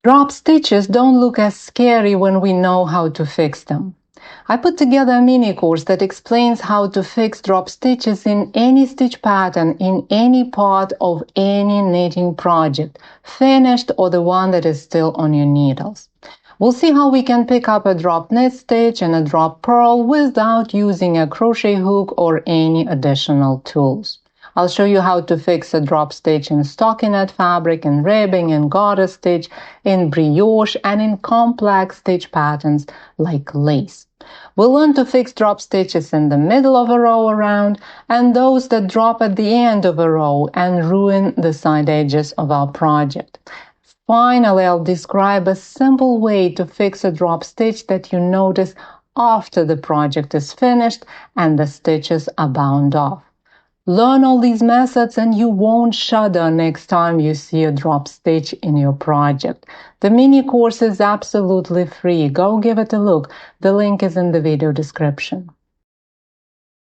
Drop stitches don't look as scary when we know how to fix them. I put together a mini course that explains how to fix drop stitches in any stitch pattern in any part of any knitting project, finished or the one that is still on your needles. We'll see how we can pick up a drop knit stitch and a drop purl without using a crochet hook or any additional tools. I'll show you how to fix a drop stitch in stockinette fabric, in ribbing, in garter stitch, in brioche, and in complex stitch patterns like lace. We'll learn to fix drop stitches in the middle of a row around and those that drop at the end of a row and ruin the side edges of our project. Finally, I'll describe a simple way to fix a drop stitch that you notice after the project is finished and the stitches are bound off. Learn all these methods and you won't shudder next time you see a drop stitch in your project. The mini course is absolutely free. Go give it a look. The link is in the video description.